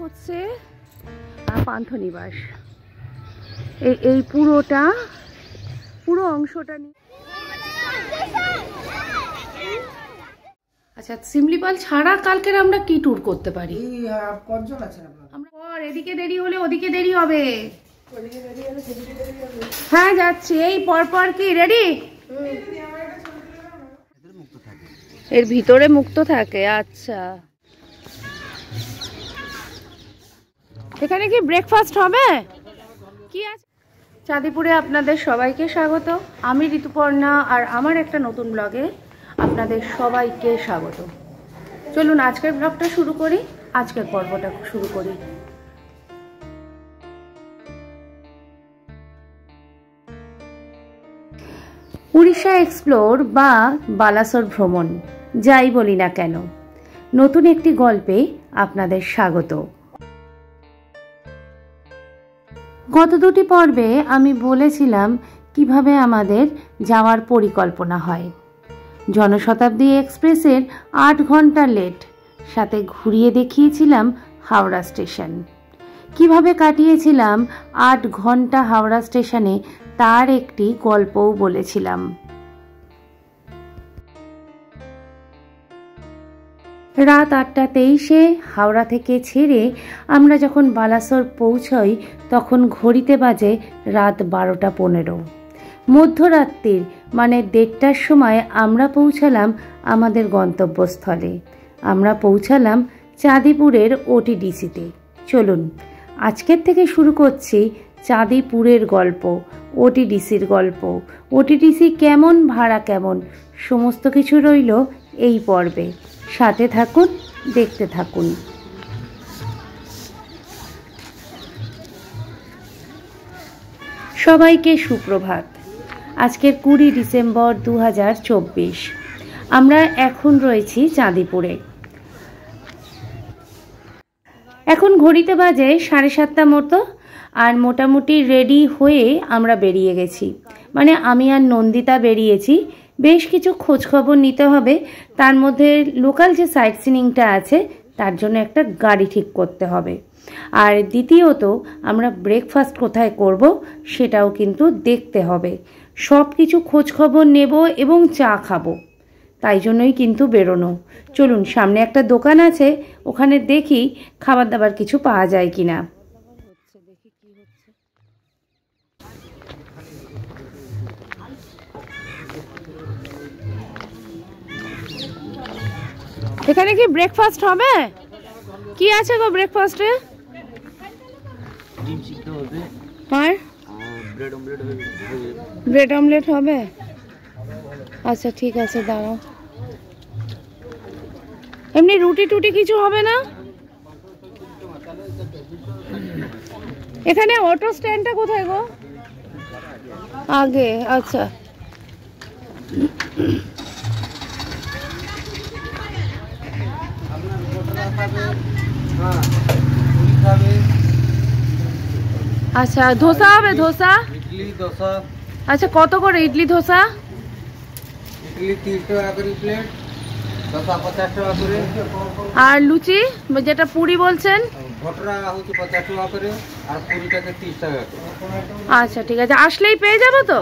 হচ্ছে পান্থনিবাস। এই পুরো অংশটা নিয়ে। আচ্ছা, শিমলিপাল ছাড়া কালকের আমরা কি ট্যুর করতে পারি? আমরা এদিকে দেরি হলে ওদিকে দেরি হবে। হ্যাঁ যাচ্ছি, এই পরপর। কি রেডি? এর ভিতরে মুক্ত থাকে। আচ্ছা, এখানে কি ব্রেকফাস্ট হবে? কি আছে? চাঁদিপুরে আপনাদের সবাইকে স্বাগত। আমি ঋতুপর্ণা, আর আমার একটা নতুন ব্লগে আপনাদের সবাইকে স্বাগত। চলুন আজকের ব্লগটা শুরু করি, আজকের পর্বটা শুরু করি। উড়িষ্যা এক্সপ্লোর বা বালাসোর ভ্রমণ, যাই বলি না কেন, নতুন একটি গল্পে আপনাদের স্বাগত। গত দুটি পর্বে আমি বলেছিলাম কিভাবে আমাদের যাওয়ার পরিকল্পনা হয়। জনশতাব্দী এক্সপ্রেসের 8 ঘন্টা লেট, সাথে ঘুরিয়ে দেখিয়েছিলাম হাওড়া স্টেশন। কিভাবে কাটিয়েছিলাম 8 ঘন্টা হাওড়া স্টেশনে, তার একটি গল্পও বলেছিলাম। রাত 8:23 হাওড়া থেকে ছেড়ে আমরা যখন বালাসোর পৌঁছই তখন ঘড়িতে বাজে রাত 12:15। মধ্যরাত্রির মানে 1:30টার সময় আমরা পৌঁছালাম আমাদের গন্তব্যস্থলে। আমরা পৌঁছালাম চাঁদিপুরের ওটিডিসিতে। চলুন আজকের থেকে শুরু করছি চাঁদিপুরের গল্প, ওটিডিসির গল্প। ওটিডিসি কেমন, ভাড়া কেমন, সমস্ত কিছু রইল এই পর্বে। সাথে থাকুন, দেখতে থাকুন। সবাইকে সুপ্রভাত। আজকের 20 ডিসেম্বর 2024। আমরা এখন রয়েছি চাঁদিপুরে। এখন ঘড়িতে বাজে 7:30 মতো, আর মোটামুটি রেডি হয়ে আমরা বেরিয়ে গেছি। মানে আমি আর নন্দিতা বেরিয়েছি। বেশ কিছু খোঁজখবর নিতে হবে, তার মধ্যে লোকাল যে সাইট সিনিংটা আছে তার জন্য একটা গাড়ি ঠিক করতে হবে। আর দ্বিতীয়ত আমরা ব্রেকফাস্ট কোথায় করব সেটাও কিন্তু দেখতে হবে। সব কিছু খোঁজখবর নেব এবং চা খাবো, তাই জন্যই কিন্তু বেরোনো। চলুন, সামনে একটা দোকান আছে, ওখানে দেখি খাবার দাবার কিছু পাওয়া যায় কিনা। এখানে কি ব্রেকফাস্ট হবে? কি আছে গো ব্রেকফাস্টে? ডিম সিদ্ধ হবে আর ব্রেড অমলেট হবে। আচ্ছা ঠিক আছে, দাঁড়াও। এমনি রুটি টুটি কিছু হবে না? এখানে অটো স্ট্যান্ডটা কোথায় গো? আগে। আচ্ছা, আচ্ছা ধোসা হবে? ধোসা, ইডলি, ধোসা। আচ্ছা কত করে ইডলি ধোসা? ইডলি 30 টাকা করে প্লেট, ধোসা 50 টাকা করে। আর লুচি যেটা পুরি বলছেন? ভটরা হচ্ছে 50 টাকা করে, আর পুরিটাকে 30 টাকা করে। আচ্ছা ঠিক আছে, আসলেই পেয়ে যাবো তো?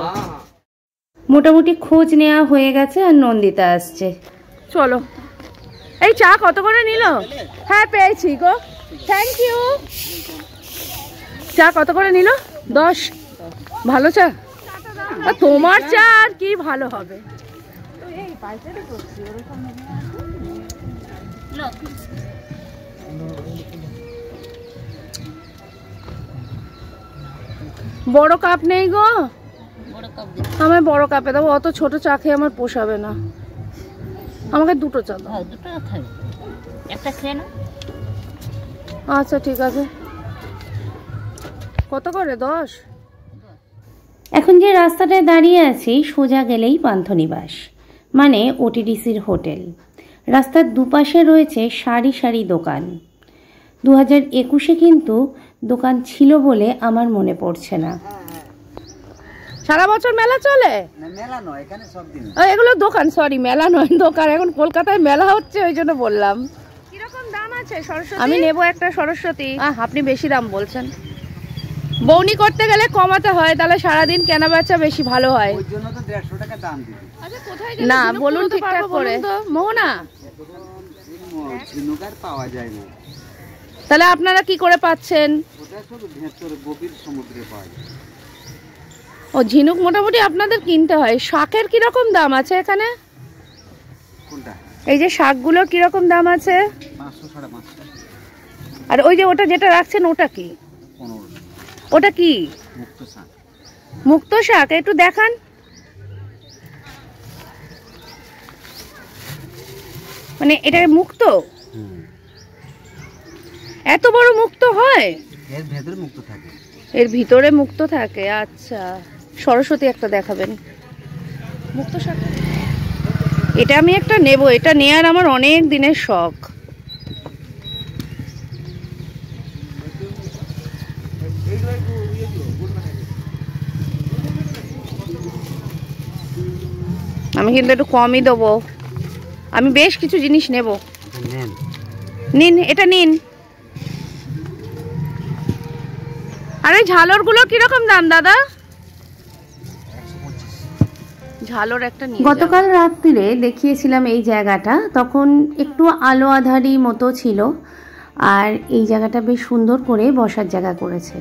মোটামুটি খোঁজ নেওয়া হয়ে গেছে, আর নন্দিতা আসছে। চলো। এই চা কত করে নিল? হ্যাঁ পেয়েছি গো, থ্যাংক ইউ। চা কত করে নিল? 10। ভালো চা? তোমার চা আর কি ভালো হবে। বড় কাপ নেই গো? আমার বড় কাপে দাও, অত ছোট চা খেয়ে আমার পোষাবে না। আমাকে 2টো চা দাও। একটা খেয়ে নাও। আচ্ছা ঠিক আছে। কত করে? 10। এখন যে রাস্তাটায় দাঁড়িয়ে আছি সোজা গেলেই পান্থনিবাস, মানে ওটিডিসির হোটেল। রাস্তার দুপাশে রয়েছে সারি সারি দোকান। 2021-এ কিন্তু দোকান ছিল বলে আমার মনে পড়ছে না। সারা বছর মেলা চলে? না মেলা নয়, এখানে সব দিন। এগুলো দোকান, সরি মেলা নয় দোকান। এখন কলকাতায় মেলা হচ্ছে ওই জন্য বললাম। কিরকম দাম আছে সরস্বতী? আমি নেব একটা সরস্বতী। আপনি বেশি দাম বলছেন। বৌনি করতে গেলে কমাতে হয়, তাহলে সারাদিন কেনা বেচা বেশি ভালো হয়। ওই জন্য তো 150 টাকা দাম দিই। আচ্ছা কোথায় গেলে? না বলুন ঠিকঠাক করে। মোহনা ঝিনুক আর পাওয়া যায় না। তাহলে আপনারা কি করে পাচ্ছেন? ওটা শুধু ভেতরে গভীর সমুদ্রে পাওয়া যায়। ও ঝিনুক মোটামুটি আপনাদের কিনতে হয়। শাকের কি রকম দাম আছে এখানে? কোনটা? এই যে শাকগুলোর কি রকম দাম আছে? 500 550। আর ওই যে ওটা যেটা রাখছেন ওটা কি? 15। ওটা কি? মুক্ত শাক। মুক্ত শাক একটু দেখান। মানে এটা মুক্ত? এত বড় মুক্ত হয়? এর ভেতরে মুক্ত থাকে। এর ভিতরে মুক্ত থাকে। আচ্ছা সরস্বতী একটা দেখাবেন মুক্ত শাক। এটা আমি একটা নেব, এটা নেয়ার আমার অনেক দিনের শখ। আমি কিন্তু একটু কমই দেবো, আমি বেশ কিছু জিনিস নেব। নিন এটা নিন। আর এই ঝালর গুলো কিরকম দাম দাদা? ঝালর একটা নিয়ে। গতকাল রাত্রিরে দেখিয়েছিলাম এই জায়গাটা, তখন একটু আলো আধারি মতো ছিল, আর এই জায়গাটা বেশ সুন্দর করে বসার জায়গা করেছে।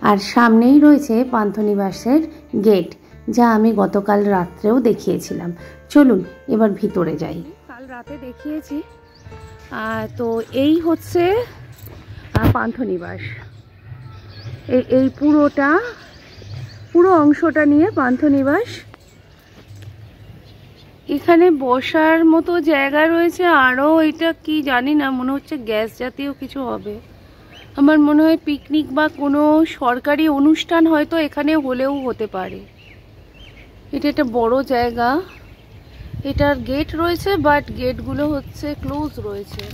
আর সামনেই রয়েছে পান্থনিবাসের গেট, যা আমি গতকাল রাত্রেও দেখিয়েছিলাম। চলুন এবার ভিতরে যাই। কাল রাতে দেখিয়েছি। তো এই হচ্ছে পান্থনিবাস। এই পুরো অংশটা নিয়ে পান্থনিবাস। এখানে বসার মতো জায়গা রয়েছে আরও। এটা কি জানি না, মনে হচ্ছে গ্যাস জাতীয় কিছু হবে। আমার মনে হয় পিকনিক বা কোনো সরকারি অনুষ্ঠান হয়তো এখানে হলেও হতে পারে। এটা একটা বড় জায়গা। এটার গেট রয়েছে, বাট গেটগুলো হচ্ছে ক্লোজ রয়েছে।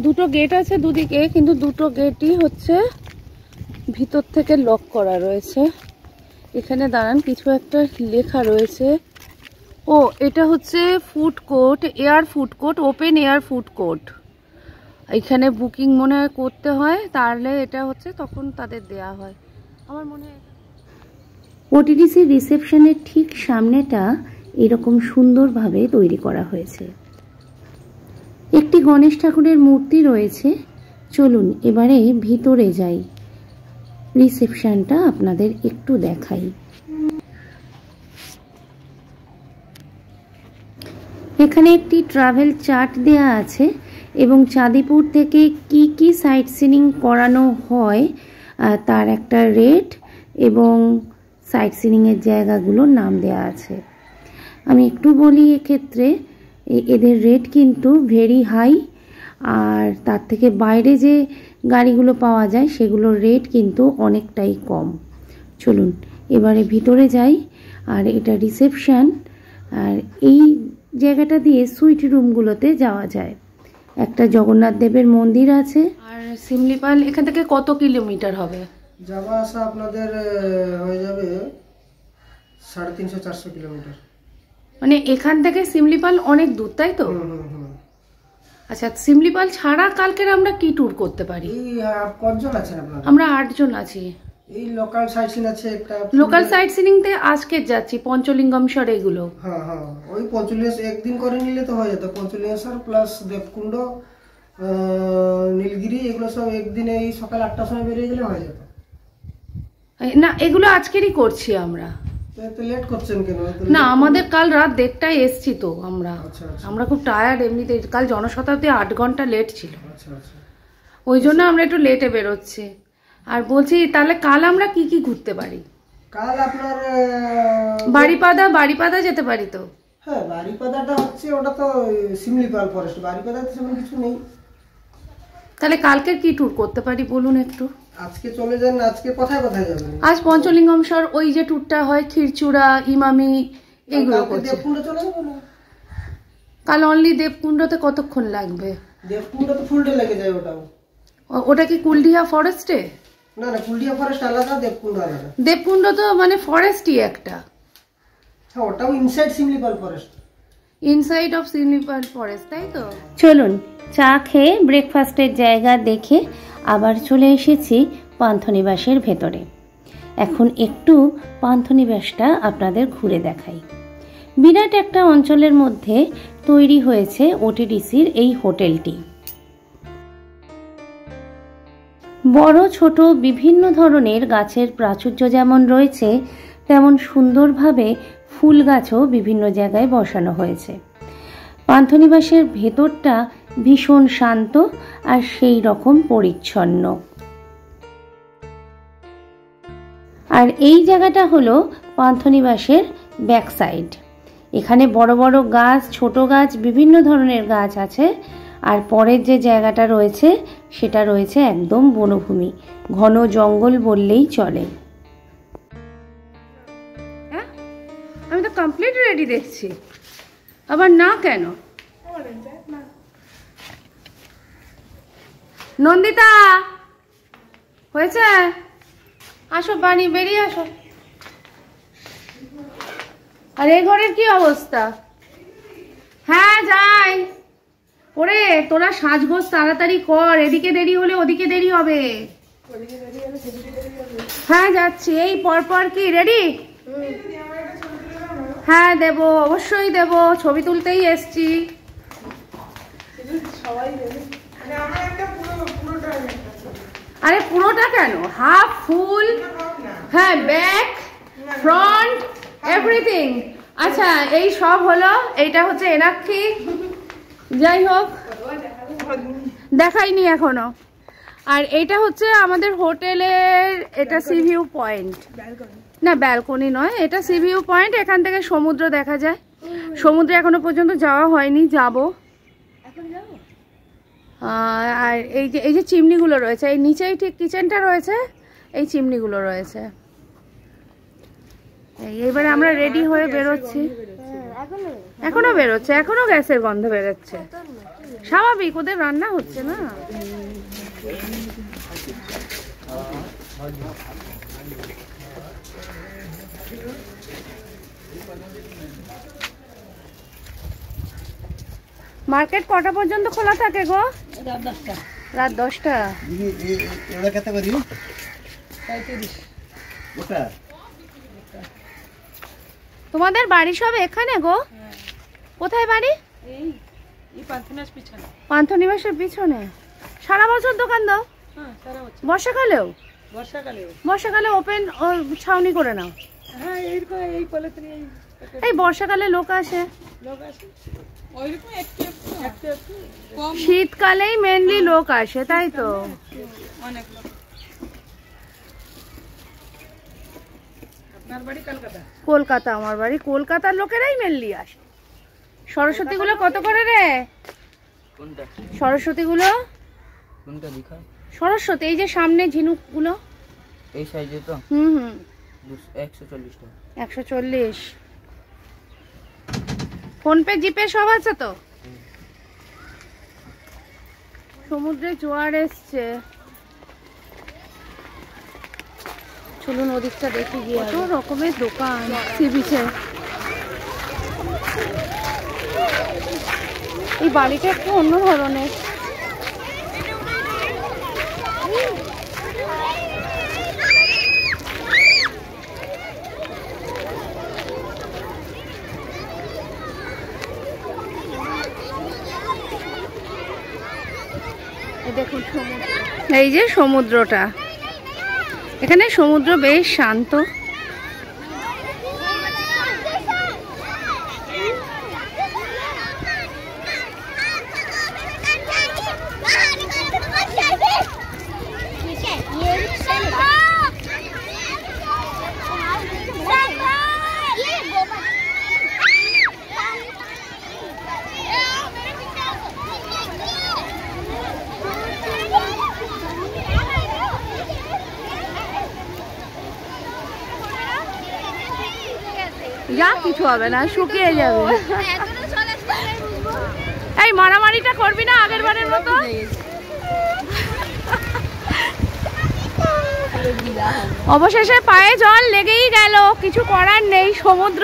দুটো গেট আছে দুদিকে, কিন্তু দুটো গেটই হচ্ছে ভিতর থেকে লক করা রয়েছে। এখানে দাঁড়ান, কিছু একটা লেখা রয়েছে। ও এটা হচ্ছে food court, air food court, open air food court. এখানে বুকিং মনে হয় করতে হয়, তাহলে এটা হচ্ছে তখন তাদের দেয়া হয় আমার মনে হয়। ওটিডিসি রিসেপশনের ঠিক সামনেটা এরকম সুন্দরভাবে তৈরি করা হয়েছে। একটি গণেশ ঠাকুরের মূর্তি রয়েছে। চলুন এবারে ভিতরে যাই, রিসেপশনটা আপনাদের একটু দেখাই। এখানে একটি ট্রাভেল চার্ট দেয়া আছে এবং চাঁদিপুর থেকে কি কি সাইট সিনিং করানো হয় তার একটা রেট এবং সাইট সিনিংয়ের জায়গাগুলোর নাম দেয়া আছে। আমি একটু বলি, এক্ষেত্রে এদের রেট কিন্তু ভেরি হাই, আর তার থেকে বাইরে যে গাড়িগুলো পাওয়া যায় সেগুলোর রেট কিন্তু অনেকটাই কম। চলুন এবারে ভিতরে যাই। আর এটা রিসেপশন, আর এই জায়গাটা দিয়ে সুইট রুমগুলোতে যাওয়া যায়। একটা জগন্নাথ দেবের মন্দির আছে। আর শিমলিপাল এখান থেকে কত কিলোমিটার হবে? যাওয়া আসা আপনাদের হয়ে যাবে 350-400 কিলোমিটার। মানে এখান থেকে শিমলিপাল অনেক দূর, তাই তো? আচ্ছা, শিমলিপাল ছাড়া কালকের আমরা কি ট্যুর করতে পারি? কতজন আছেন আপনারা? আমরা 8 জন আছি। এই লোকাল সাইট সিন আছে একটা। লোকাল সাইট সিনিং তে আজকে যাচ্ছি পঞ্চলিঙ্গমশ্বর এগুলো। হ্যাঁ হ্যাঁ, ওই পঞ্চলিঙ্গেশ্বর একদিন করে নিলে তো হয়ে যেত। পঞ্চলিঙ্গেশ্বর প্লাস দেবকুণ্ড, নীলগিরি, এগুলো সব একদিনে এই সকাল 8টার সময় বেরিয়ে গেলে হয়ে যেত। না, এগুলো আজকেরই করছি আমরা। তো লেট করছেন কেন? না, আমাদের কাল রাত 1:30টায় এসছি তো আমরা। আমরা খুব টায়ার্ড এমনিতে, কাল জনশতাব্দী 8 ঘন্টা লেট ছিল। আচ্ছা আচ্ছা, ওই জন্য আমরা একটু লেটে বেরোচ্ছি। আর বলছি তাহলে কাল আমরা কি কি ঘুরতে পারি? কাল আপনার বাড়িপাদা যেতে পারি তো? হ্যাঁ, বাড়িপাদাটা হচ্ছে ওটা তো শিমলিপাল ফরেস্ট, বাড়িপাদাতে সেরকম কিছু নেই। তাহলে কালকে কি ট্যুর করতে পারি বলুন একটু। আজকে চলে যান। আজকে কোথায় কোথায় যাবেন? আজ পঞ্চলিঙ্গমশ্বর, ওই যে ট্যুরটা হয় ক্ষীরচূড়া, ইমামি, এগুলো করছি। দেবকুণ্ড চলে যাবো না? কাল অনলি দেবকুণ্ডতে কতক্ষণ লাগবে? দেবকুণ্ড তো ফুল ডে লেগে যায়। ওটা কি কুলডিহা ফরেস্টে? না না, কুলডিহা ফরেস্ট আলাদা, দেবকুণ্ড আলাদা। দেবকুণ্ড তো মানে ফরেস্টই একটা। হ্যাঁ, ওটাও inside Similipal forest. Inside of Similipal forest, তাই তো? চলুন চা খেয়ে ব্রেকফাস্টের জায়গা দেখে আবার চলে এসেছি পান্থনিবাসের ভেতরে। এখন একটু পান্থনিবাসটা আপনাদের ঘুরে দেখাই। বিরাট একটা অঞ্চলের মধ্যে তৈরি হয়েছে ওটিডিসির এই হোটেলটি। বড় ছোট বিভিন্ন ধরনের গাছের প্রাচুর্য যেমন রয়েছে, তেমন সুন্দরভাবে ফুল গাছও বিভিন্ন জায়গায় বসানো হয়েছে। পান্থনিবাসের ভেতরটা ভীষণ শান্ত আর সেই রকম পরিচ্ছন্ন। আর এই জায়গাটা হলো পান্থনিবাসের ব্যাক সাইড। এখানে বড় বড় গাছ, ছোট গাছ, বিভিন্ন ধরনের গাছ আছে। আর পরের যে জায়গাটা রয়েছে সেটা রয়েছে একদম বনভূমি, ঘন জঙ্গল বললেই চলে। হ্যাঁ, আমি তো কমপ্লিট রেডি দেখছি, আবার না কেন? নন্দিতা হয়েছে? আসো বাড়ি, বেরিয়ে আসো। আর এই ঘরের কি অবস্থা? হ্যাঁ যাই। ওরে তোরা সাজগোজ তাড়াতাড়ি কর, এদিকে দেরি হলে ওদিকে দেরি হবে। হ্যাঁ যাচ্ছি, এই পরপর। কি রেডি? হ্যাঁ দেব, অবশ্যই দেব, ছবি তুলতেই এসছি। আরে পুরোটা কেন, হাফ ফুল, হ্যাঁ ব্যাক ফ্রন্ট এভরিথিং। আচ্ছা এই সব হলো, এইটা হচ্ছে এনাক্ষী। যাই হোক, দেখাইনি এখনো। আর এইটা হচ্ছে আমাদের হোটেলের, এটা সি ভিউ পয়েন্ট, না ব্যালকনি নয়, এটা সি ভিউ পয়েন্ট। এখান থেকে সমুদ্র দেখা যায়। সমুদ্রে এখনো পর্যন্ত যাওয়া হয়নি, যাব। আর এই যে চিমনিগুলো রয়েছে, এই নিচেই ঠিক কিচেনটা রয়েছে, এই চিমনিগুলো রয়েছে। এইবারে আমরা রেডি হয়ে বেরোচ্ছি। এখনো বেরোচ্ছে, এখনো গ্যাসের গন্ধ বেরোচ্ছে। স্বাভাবিক, ওদের রান্না হচ্ছে না। মার্কেট কটা পর্যন্ত খোলা থাকে গো? রাত 10টা। তোমাদের বাড়ি সব এখানে গো? কোথায় বাড়ি? পান্থনিবাসের পিছনে। সারা বছর দোকান দাও? বর্ষাকালেও? বর্ষাকালে ওপেন ছাউনি করে নাও? এই বর্ষাকালে লোক আসে, শীতকালেই মেনলি লোক আসে, তাই তো? কলকাতা আমার বাড়ি। কলকাতার লোকেরাই মেনলি আসে। সরস্বতী গুলো কত করে রে? সরস্বতী গুলো, সরস্বতী এই যে সামনে ঝিনুক গুলো, এই সাইজে তো। 140 টাকা। 140। ফোনপে জিপে সব আছে তো? সমুদ্রে জোয়ার এসছে। চলুন ওদিকটা দেখে গিয়ে। কত রকমের দোকান সি বিচে। এই বাড়িটা একটু অন্য ধরনের। দেখুন সমুদ্র, এই যে সমুদ্রটা। এখানে সমুদ্র বেশ শান্ত। যা কিছু হবে না, শুকিয়ে যাবে। এই মারামারিটা করবি না আগের বারের মতো। অবশেষে পায়ে জল লেগেই গেল, কিছু করার নেই। সমুদ্র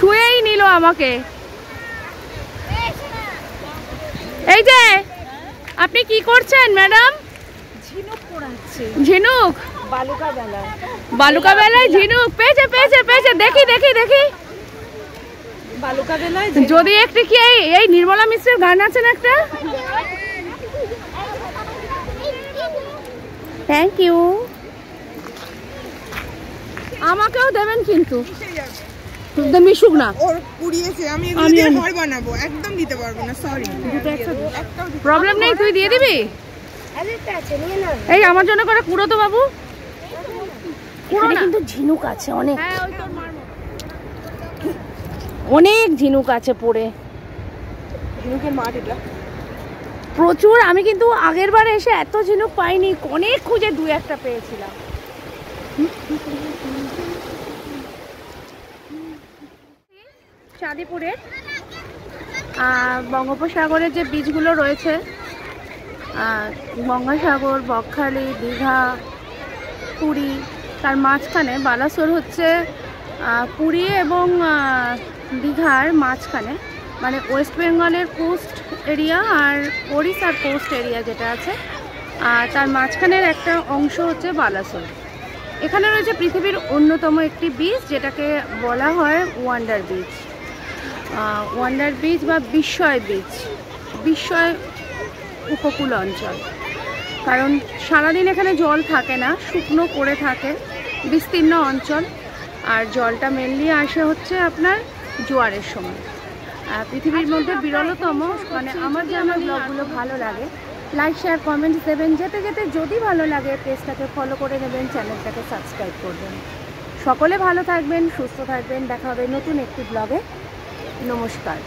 ছুঁয়েই নিল আমাকে। এই যে আপনি কি করছেন ম্যাডাম? ঝিনুক পোড়াচ্ছে। ঝিনুক? বালুকা বেলায়। বালুকা বেলায় ঝিনুক পেয়েছে পেয়েছে পেয়েছে। দেখি দেখি দেখি। বালুকা বেলায় যদি একটু কি এই নির্মলা মিশ্রের গান আছে না একটা? Thank you. আমাকেও দেবেন কিন্তু মিশুক না। ওর পুড়িয়েছে, আমি এগুলো দিয়ে ঘর বানাবো, একদম দিতে পারবো না, সরি। প্রবলেম নেই, তুই দিয়ে দিবি। এই আমার জন্য করে কুড়ো তো বাবু। এখানে কিন্তু ঝিনুক আছে অনেক, অনেক ঝিনুক আছে পড়ে। ঝিনুকের মাঠ এটা প্রচুর। আমি কিন্তু আগের বার এসে এত ঝিনুক পাইনি, অনেক খুঁজে দু একটা পেয়েছিলাম। চাঁদিপুরে বঙ্গোপসাগরের যে বীচগুলো রয়েছে, গঙ্গাসাগর, বকখালি, দীঘা, পুরী, তার মাঝখানে বালাসোর হচ্ছে পুরী এবং দীঘার মাঝখানে, মানে ওয়েস্ট বেঙ্গলের কোস্ট এরিয়া আর ওড়িশার কোস্ট এরিয়া যেটা আছে, তার মাঝখানের একটা অংশ হচ্ছে বালাসোর। এখানে রয়েছে পৃথিবীর অন্যতম একটি বিচ, যেটাকে বলা হয় ওয়ান্ডার বিচ। ওয়ান্ডার বিচ বা বিস্ময় বিচ, বিস্ময় উপকূল অঞ্চল। কারণ সারাদিন এখানে জল থাকে না, শুকনো পড়ে থাকে, বিস্তীর্ণ অঞ্চল। আর জলটা মেনলি আসে হচ্ছে আপনার জোয়ারের সময়। পৃথিবীর মধ্যে বিরলতম। মানে আমার যে আমার ব্লগগুলো ভালো লাগে, লাইক শেয়ার কমেন্টস দেবেন। যেতে যেতে যদি ভালো লাগে পেজটাকে ফলো করে নেবেন, চ্যানেলটাকে সাবস্ক্রাইব করবেন। সকলে ভালো থাকবেন, সুস্থ থাকবেন। দেখা হবে নতুন একটি ব্লগে। নমস্কার।